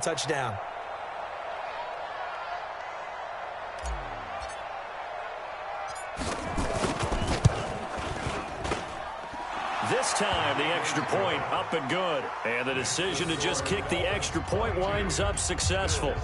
Touchdown. This time, the extra point up and good. And the decision to just kick the extra point winds up successful.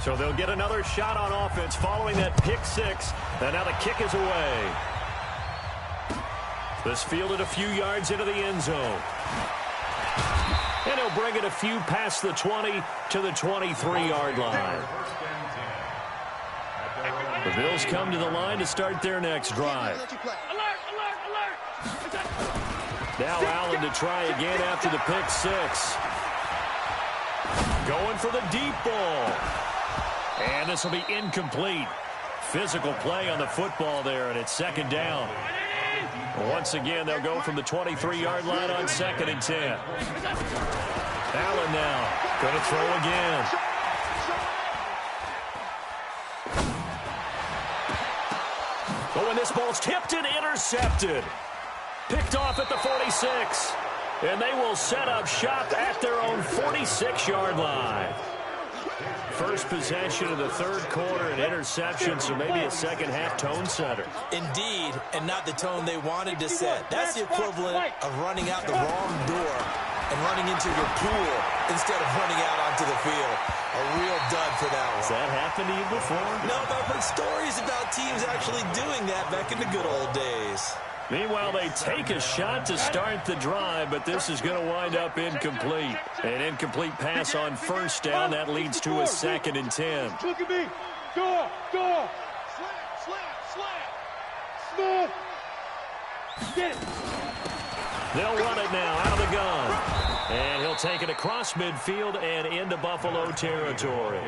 So they'll get another shot on offense following that pick six. And now the kick is away. This fielded a few yards into the end zone. And he'll bring it a few past the 20 to the 23-yard line. The Bills come to the line to start their next drive. Now Allen to try again after the pick six. Going for the deep ball. And this will be incomplete. Physical play on the football there, and it's second down. Once again, they'll go from the 23-yard line on 2nd and 10. Allen now going to throw again. But when this ball's tipped and intercepted, picked off at the 46. And they will set up shop at their own 46-yard line. First possession of the third quarter, an interception, so maybe a second-half tone setter. Indeed, and not the tone they wanted to set. That's the equivalent of running out the wrong door and running into your pool instead of running out onto the field. A real dud for that one. Has that happened to you before? No, but I've heard stories about teams actually doing that back in the good old days. Meanwhile, they take a shot to start the drive, but this is going to wind up incomplete. An incomplete pass on first down. That leads to a 2nd and 10. Look at me. Go. Slant. Get it. They'll run it now out of the gun. And he'll take it across midfield and into Buffalo territory.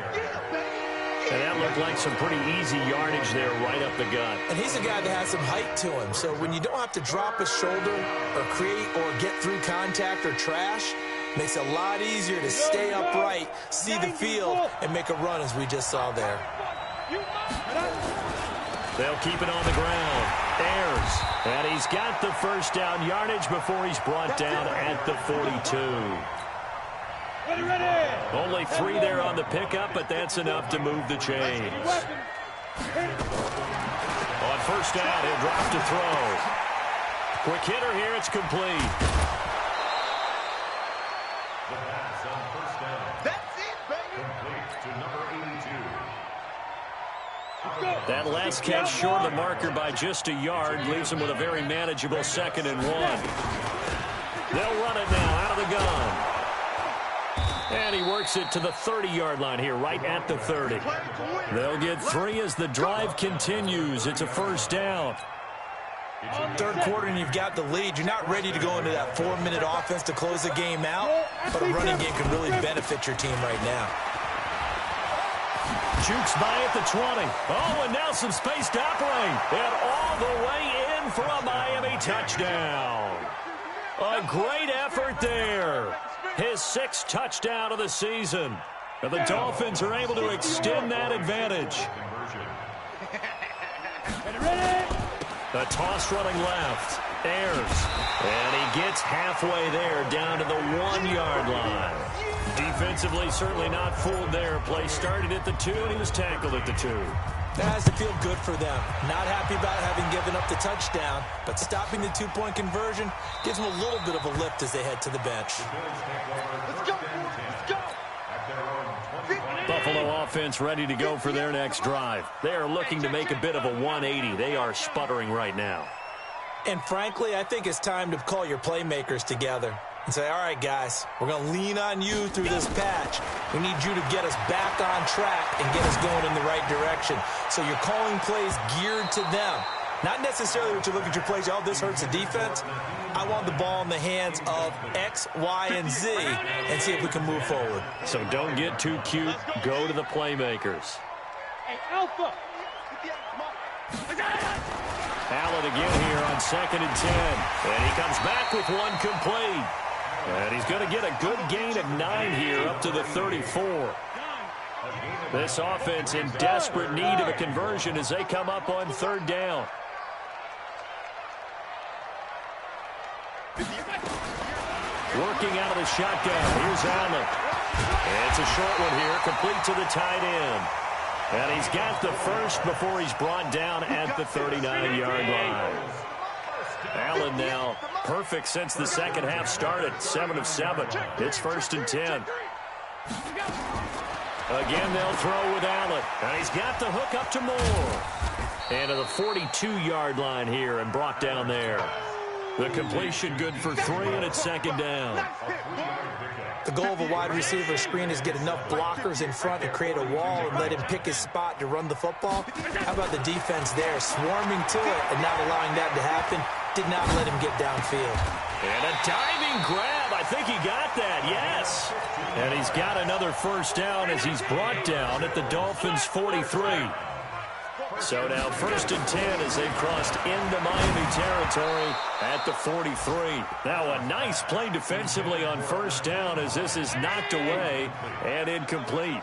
And that looked like some pretty easy yardage there right up the gut. And he's a guy that has some height to him. So when you don't have to drop a shoulder or create or get through contact or trash, makes it a lot easier to stay upright, see the field, and make a run as we just saw there. They'll keep it on the ground. Ayers. And he's got the first down yardage before he's brought down at the 42. Only 3 there on the pickup, but that's enough to move the chains. On first down, he'll drop to throw. Quick hitter here, it's complete. That's it, baby. To number 82. That last catch short of the marker by just a yard leaves him with a very manageable 2nd and 1. They'll run it now out of the gun. And he works it to the 30-yard line here, right at the 30. They'll get 3 as the drive continues. It's a first down. Third quarter and you've got the lead. You're not ready to go into that 4-minute offense to close the game out, but a running game can really benefit your team right now. Jukes by at the 20. Oh, and now some space to operate. And all the way in for a Miami touchdown. A great effort there. His 6th touchdown of the season. And the Dolphins are able to extend that advantage. The toss running left. Ayers. And he gets halfway there down to the 1-yard line. Defensively, certainly not fooled there. Play started at the 2, and he was tackled at the 2. That has to feel good for them. Not happy about having given up the touchdown, but stopping the 2-point conversion gives them a little bit of a lift as they head to the bench. Let's go. Buffalo offense ready to go for their next drive. They are looking to make a bit of a 180. They are sputtering right now. And frankly, I think it's time to call your playmakers together and say, all right, guys, we're going to lean on you through this patch. We need you to get us back on track and get us going in the right direction. So you're calling plays geared to them. Not necessarily what you look at your plays, oh, this hurts the defense. I want the ball in the hands of X, Y, and Z and see if we can move forward. So don't get too cute. Go to the playmakers. Hey, Alpha, Allen again here on 2nd and 10. And he comes back with one complete. And he's going to get a good gain of 9 here up to the 34. This offense in desperate need of a conversion as they come up on 3rd down. Working out of the shotgun. Here's Allen. And it's a short one here, complete to the tight end. And he's got the first before he's brought down at the 39-yard line. Allen now perfect since the second half started. 7 of 7. It's 1st and 10. Again, they'll throw with Allen. And he's got the hook up to Moore. And to the 42-yard line here and brought down there. The completion good for 3, and it's 2nd down. The goal of a wide receiver screen is get enough blockers in front to create a wall and let him pick his spot to run the football. How about the defense there, swarming to it and not allowing that to happen? Did not let him get downfield. And a diving grab. I think he got that, yes. And he's got another first down as he's brought down at the Dolphins' 43. So now 1st and 10 as they've crossed into Miami territory at the 43. Now a nice play defensively on 1st down as this is knocked away and incomplete.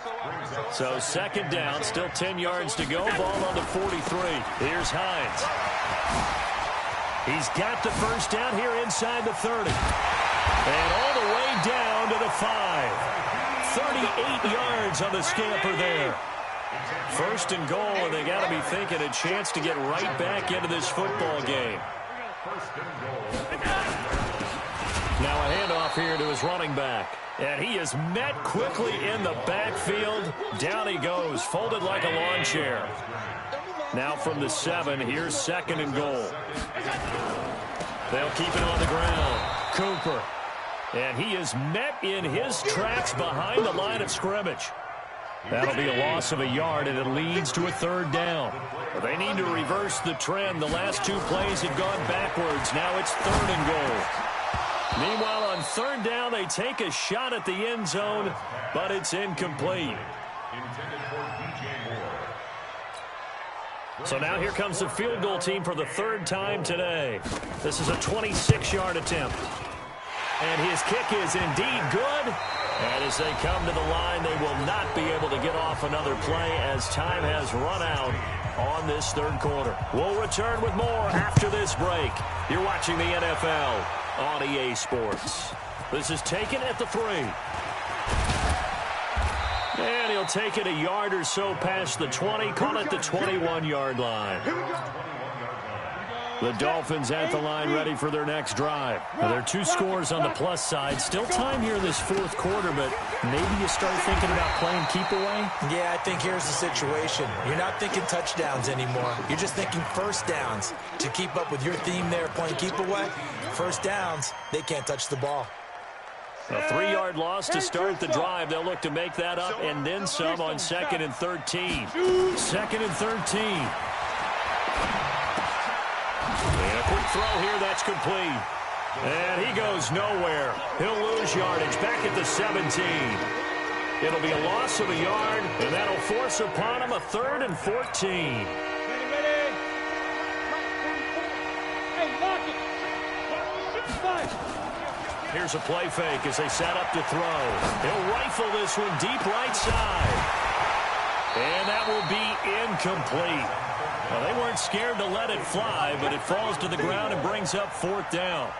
So 2nd down, still 10 yards to go. Ball on the 43. Here's Hines. He's got the first down here inside the 30. And all the way down to the 5. 38 yards on the scamper there. 1st and goal, and they got to be thinking a chance to get right back into this football game. Now a handoff here to his running back. And he is met quickly in the backfield. Down he goes, folded like a lawn chair. Now from the 7, here's 2nd and goal. They'll keep it on the ground. Cooper. And he is met in his tracks behind the line of scrimmage. That'll be a loss of a yard, and it leads to a 3rd down. Well, they need to reverse the trend. The last 2 plays have gone backwards. Now it's 3rd and goal. Meanwhile, on 3rd down, they take a shot at the end zone, but it's incomplete. So now here comes the field goal team for the 3rd time today. This is a 26-yard attempt. And his kick is indeed good. And as they come to the line, they will not be able to get off another play as time has run out on this 3rd quarter. We'll return with more after this break. You're watching the NFL on EA Sports. This is taken at the 3. And he'll take it a yard or so past the 20, call it the 21-yard line. The Dolphins at the line ready for their next drive. Well, there are 2 scores on the plus side. Still time here in this 4th quarter, but maybe you start thinking about playing keep away? Yeah, I think here's the situation. You're not thinking touchdowns anymore. You're just thinking 1st downs. To keep up with your theme there, playing keep away, 1st downs, they can't touch the ball. A 3-yard loss to start the drive. They'll look to make that up and then some on 2nd and 13. 2nd and 13. And a quick throw here, that's complete. And he goes nowhere. He'll lose yardage back at the 17. It'll be a loss of a yard, and that'll force upon him a 3rd and 14. Ready. Hey, lock it. Here's a play fake as they set up to throw. He'll rifle this one deep right side. And that will be incomplete. Well, they weren't scared to let it fly, but it falls to the ground and brings up 4th down.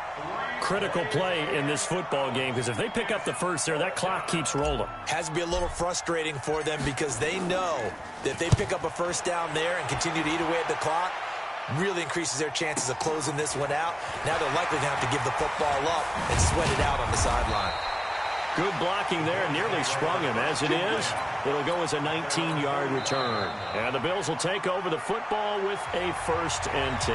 Critical play in this football game, because if they pick up the first there, that clock keeps rolling. Has to be a little frustrating for them because they know that if they pick up a 1st down there and continue to eat away at the clock, really increases their chances of closing this one out. Now they're likely going to have to give the football up and sweat it out on the sideline. Good blocking there, nearly sprung him. As it is, it'll go as a 19-yard return. And the Bills will take over the football with a 1st and 10.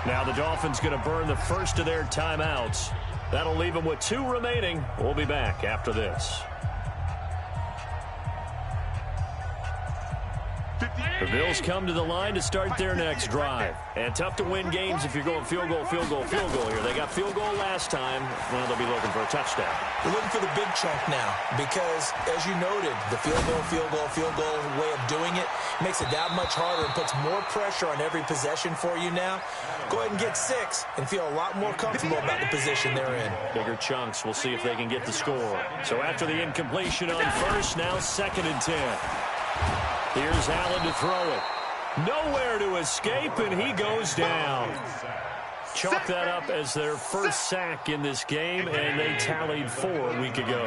Now the Dolphins going to burn the first of their timeouts. That'll leave them with 2 remaining. We'll be back after this. 50. The Bills come to the line to start their next drive. And tough to win games if you're going field goal, field goal, field goal here. They got field goal last time. Well, they'll be looking for a touchdown. They're looking for the big chunk now because, as you noted, the field goal way of doing it makes it that much harder and puts more pressure on every possession for you now. Go ahead and get 6 and feel a lot more comfortable about the position they're in. Bigger chunks. We'll see if they can get the score. So after the incompletion on first, now 2nd and 10. Here's Allen to throw it. Nowhere to escape, and he goes down. Chalk that up as their first sack in this game, and they tallied 4 a week ago.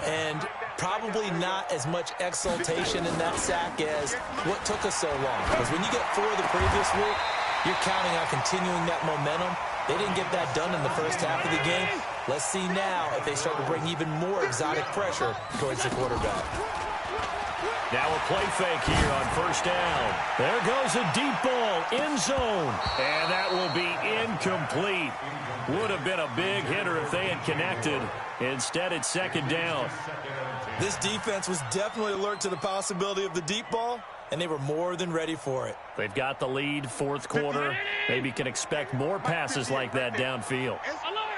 And probably not as much exultation in that sack as what took us so long. Because when you get 4 the previous week, you're counting on continuing that momentum. They didn't get that done in the first half of the game. Let's see now if they start to bring even more exotic pressure towards the quarterback. Now a play fake here on first down. There goes a deep ball, end zone. And that will be incomplete. Would have been a big hitter if they had connected. Instead, it's 2nd down. This defense was definitely alert to the possibility of the deep ball, and they were more than ready for it. They've got the lead, 4th quarter. Maybe can expect more passes like that downfield.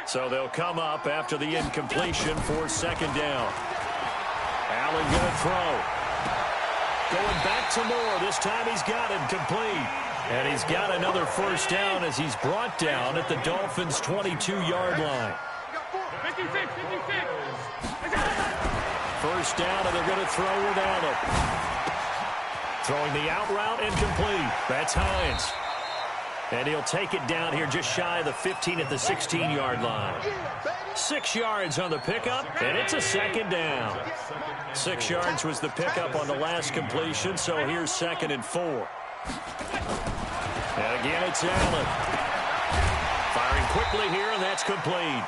So they'll come up after the incompletion for 2nd down. Allen going to throw. Going back to Moore. This time he's got him complete. And he's got another first down as he's brought down at the Dolphins' 22-yard line. 56. First down, and they're going to throw it down it. Throwing the out route incomplete. That's Hines. And he'll take it down here just shy of the 15 at the 16-yard line. 6 yards on the pickup, and it's a 2nd down. 6 yards was the pickup on the last completion, so here's 2nd and 4. And again, it's Allen. Firing quickly here, and that's complete.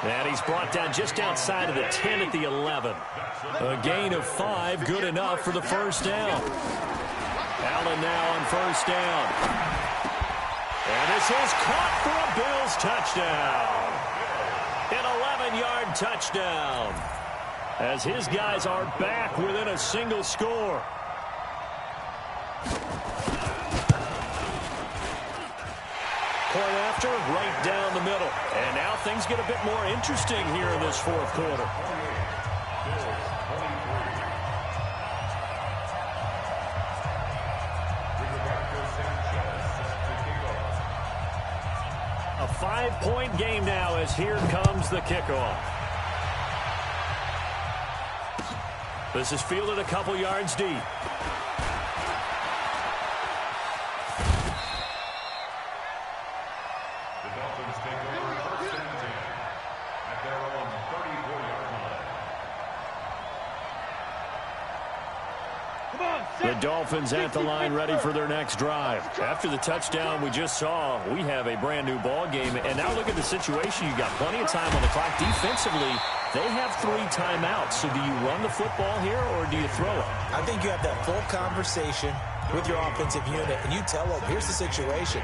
And he's brought down just outside of the 10 at the 11. A gain of 5, good enough for the first down. Allen now on first down. And this is caught for a Bills touchdown. An 11-yard touchdown. As his guys are back within a single score. Point after, right down the middle. And now things get a bit more interesting here in this 4th quarter. A 5-point game now as here comes the kickoff. This is fielded a couple yards deep. The Dolphins at the line ready for their next drive. After the touchdown we just saw, we have a brand new ball game. And now look at the situation. You got plenty of time on the clock. Defensively, they have 3 timeouts. So do you run the football here or do you throw it? I think you have that full conversation with your offensive unit, and you tell them, here's the situation.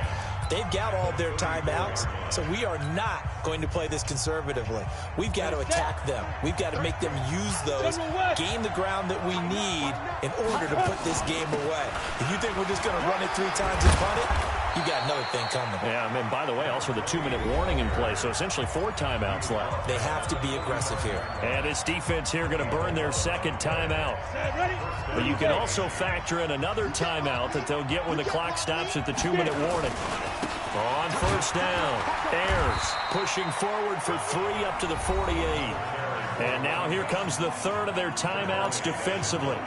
They've got all their timeouts, so we are not going to play this conservatively. We've got to attack them. We've got to make them use those, gain the ground that we need in order to put this game away. If you think we're just going to run it 3 times and punt it, you got another thing coming. Yeah, I mean, by the way, also the 2-minute warning in play, so essentially 4 timeouts left. They have to be aggressive here. And this defense here going to burn their 2nd timeout. But you can also factor in another timeout that they'll get when the clock stops at the 2-minute warning. On first down, Ayers pushing forward for 3 up to the 48. And now here comes the 3rd of their timeouts defensively.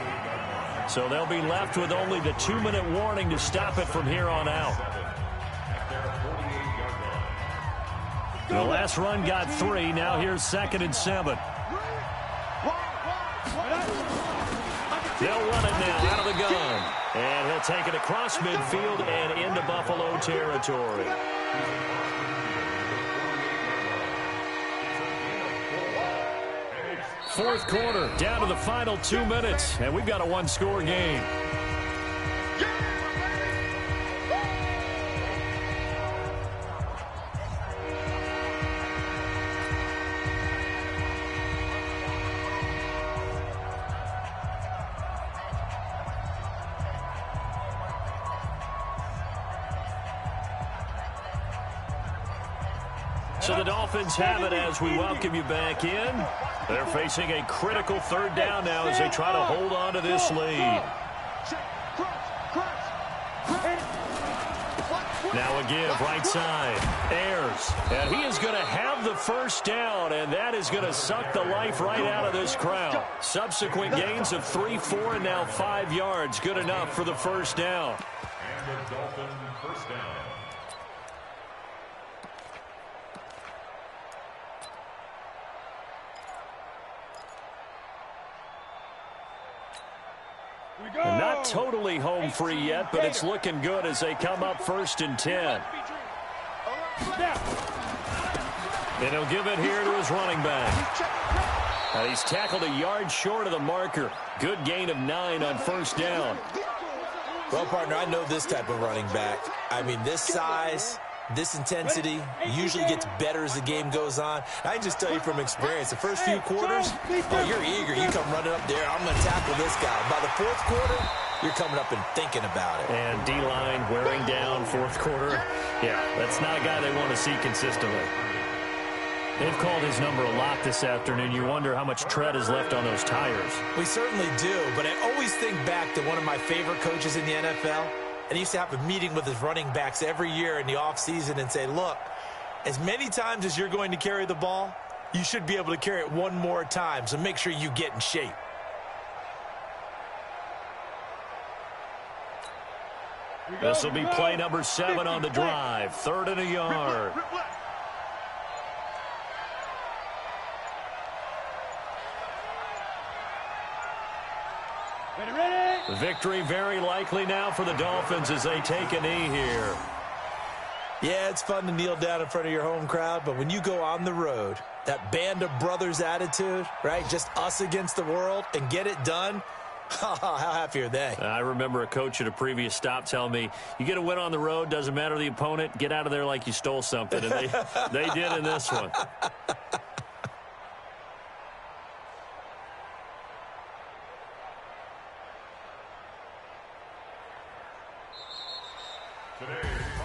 So they'll be left with only the 2-minute warning to stop it from here on out. The last run got 3. Now here's 2nd and 7. They'll run it now out of the gun. And he'll take it across midfield and into Buffalo territory. Fourth quarter, down to the final 2 minutes, and we've got a 1-score game. So the Dolphins have it as we welcome you back in. They're facing a critical third down now as they try to hold on to this lead. Now a give, right side. Ayers. And he is going to have the first down, and that is going to suck the life right out of this crowd. Subsequent gains of 3, 4, and now 5 yards. Good enough for the first down. And the Dolphin first down. And not totally home free yet, but it's looking good as they come up 1st and 10. And he'll give it here to his running back. He's tackled a yard short of the marker. Good gain of 9 on 1st down. Well, partner, I know this type of running back. I mean, this size, this intensity usually gets better as the game goes on. I can just tell you from experience, the first few quarters, oh, you're eager. You come running up there, I'm going to tackle this guy. By the 4th quarter, you're coming up and thinking about it. And D-line wearing down 4th quarter. Yeah, that's not a guy they want to see consistently. They've called his number a lot this afternoon. You wonder how much tread is left on those tires. We certainly do, but I always think back to one of my favorite coaches in the NFL. And he used to have a meeting with his running backs every year in the offseason and say, look, as many times as you're going to carry the ball, you should be able to carry it one more time, so make sure you get in shape. This will be play number 7 on the drive. 3rd and a yard. Victory very likely now for the Dolphins as they take a knee here. Yeah, it's fun to kneel down in front of your home crowd, but when you go on the road, that band of brothers attitude, right, just us against the world, and get it done, how happy are they? I remember a coach at a previous stop telling me, you get a win on the road, doesn't matter the opponent, get out of there like you stole something. And they did in this one.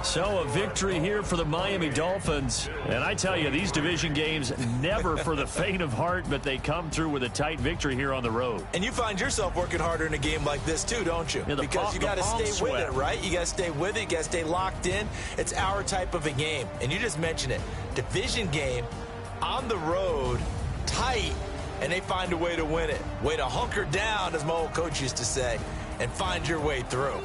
So a victory here for the Miami Dolphins. And I tell you, these division games never for the faint of heart, but they come through with a tight victory here on the road. And you find yourself working harder in a game like this too, don't you? Yeah, because you got to stay with it, right? You got to stay with it. You got to stay locked in. It's our type of a game. And you just mentioned it. Division game, on the road, tight, and they find a way to win it. Way to hunker down, as my old coach used to say, and find your way through.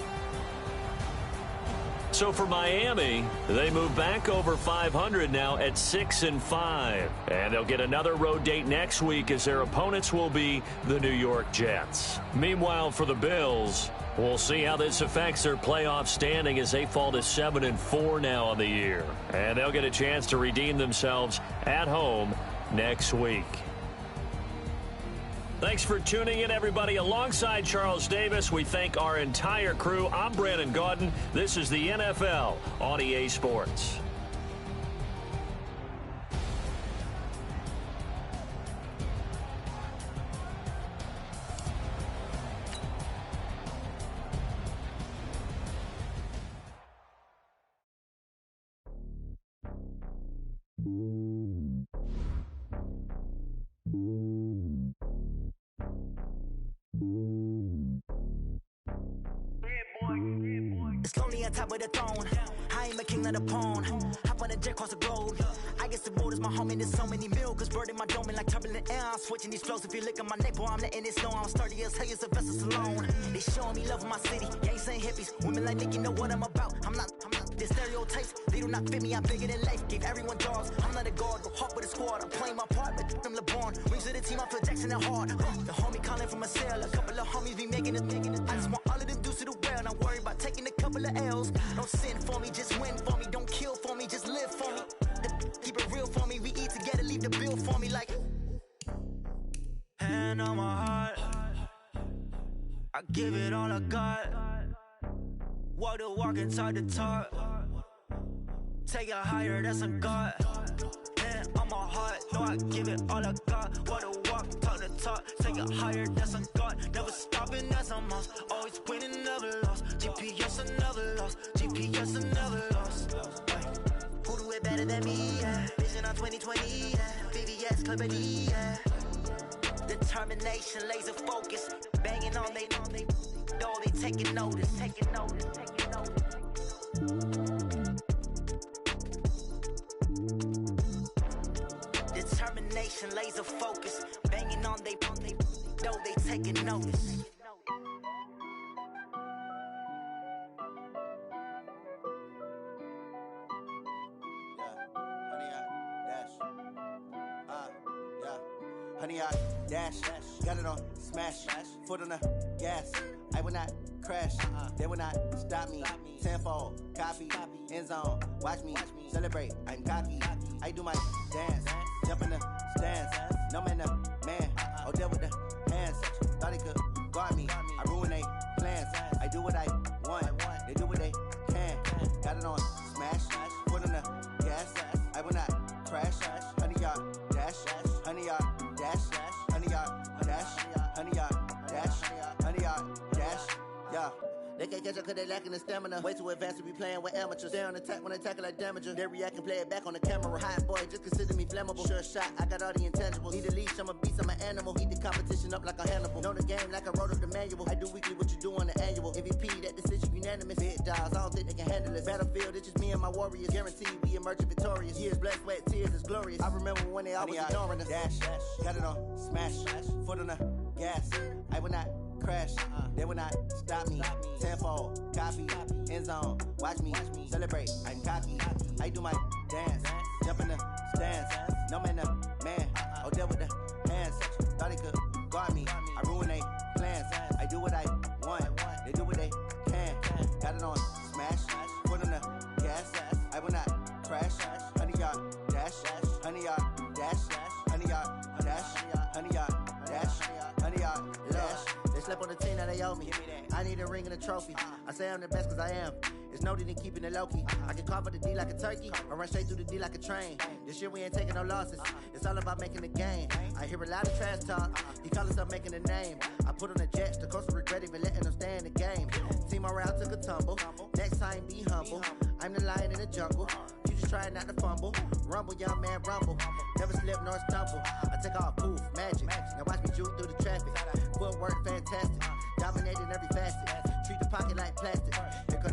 So for Miami, they move back over 500 now at 6-5. And they'll get another road date next week as their opponents will be the New York Jets. Meanwhile, for the Bills, we'll see how this affects their playoff standing as they fall to 7-4 now on the year. And they'll get a chance to redeem themselves at home next week. Thanks for tuning in, everybody. Alongside Charles Davis, we thank our entire crew. I'm Brandon Gaudin. This is the NFL on EA Sports. It's lonely on top of the throne. I ain't a king of the pawn. Hop on a jet across the globe. I guess the road is my home and there's so many miracles burning my dome like turbulent air. I'm switching these flows. If you look at my neck, boy, I'm letting it snow. I'm sturdy as hell, it's a vessel alone. They showing me love in my city. Gangs ain't hippies. Women like Nick, you know what I'm about. I'm not the stereotypes. They do not fit me. I'm bigger than life. Gave everyone dogs. I'm not a guard. Go hard with a squad. I'm playing my part, but them LeBron. Rings to the team. I feel Jackson and hard. The homie calling from a cell. A couple of homies be making it. I just want all of them dudes to the well. Not worry about taking a couple of L's. Don't sin for me, just win for me. Don't kill for me, just live for me. Keep it real for me. We eat together, leave the bill for me like. Hand on my heart, I give it all I got. Walk the walk and talk the talk. Take it higher, that's a God. Hand on my heart, no, I give it all I got. Walk the walk, talk the talk. Take it higher, that's a God. Never stopping, that's a must. Always winning, never lost. GPS, I never lost. GPS, I never lost. Who do it better than me? Yeah. Vision, I on 2020, yeah. VVS, Clippity, yeah. Determination, laser focus. Banging on they door, they taking notice. Determination, laser focus. Banging on they door, they taking notice. Honey, I dash, got it on smash, foot on the gas. I will not crash, they will not stop me. Tenfold, copy, end zone, watch me celebrate. I'm cocky, I do my dance, jump in the stands. No man, the man, deal with the hands. Thought he could guard me, I ruin they plans. I do what I want, they do what they can. Got it on smash, foot on the gas. I will not crash, honey, y'all dash, honey, y'all dash, honey, y'all dash, honey, y'all dash, honey, y'all dash, yeah. They can't catch up cause they lacking the stamina. Way too advanced to be playing with amateurs. Stay on attack when they tackle like damager. They react and play it back on the camera. Hot boy, just consider me flammable. Sure shot, I got all the intangibles. Need a leash, I'm a beast, I'm an animal. Heat the competition up like a Hannibal. Know the game like I wrote up the manual. I do weekly what you do on the annual. MVP, that decision unanimous. Big dogs, I don't think they can handle it. Battlefield, it's just me and my warriors. Guaranteed we emerging victorious. Years, blood, sweat, tears, it's glorious. I remember when they always ignoring us. Dash, got it on smash, foot on the gas. I will not crash, they will not stop me. Tenfold, copy, end zone, watch me celebrate. I'm cocky, I do my dance, jump in the stands. No man, the man, deal with the hands. Thought he could guard me, I ruin they plans. I do what I want, they do what they can. Got it on smash, foot on the gas. I will not crash, honey, y'all dash, honey, y'all dash, honey, y'all dash, honey, y'all dash, honey, y'all dash. They slept on the team, now they owe me. I need a ring and a trophy. I say I'm the best cause I am. It's noted in keeping it low-key. I can carve up the D like a turkey, or run straight through the D like a train. This year we ain't taking no losses. It's all about making the game. I hear a lot of trash talk. He call himself making a name. I put on the jets, the coast will regret even letting them stay in the game. Team morale took a tumble. Next time be humble. I'm the lion in the jungle. You just trying not to fumble. Rumble, young man, rumble. Never slip nor stumble. I take off, poof, magic. Now watch me juke through the traffic. Footwork fantastic. Dominating every facet. Treat the pocket like plastic. Here come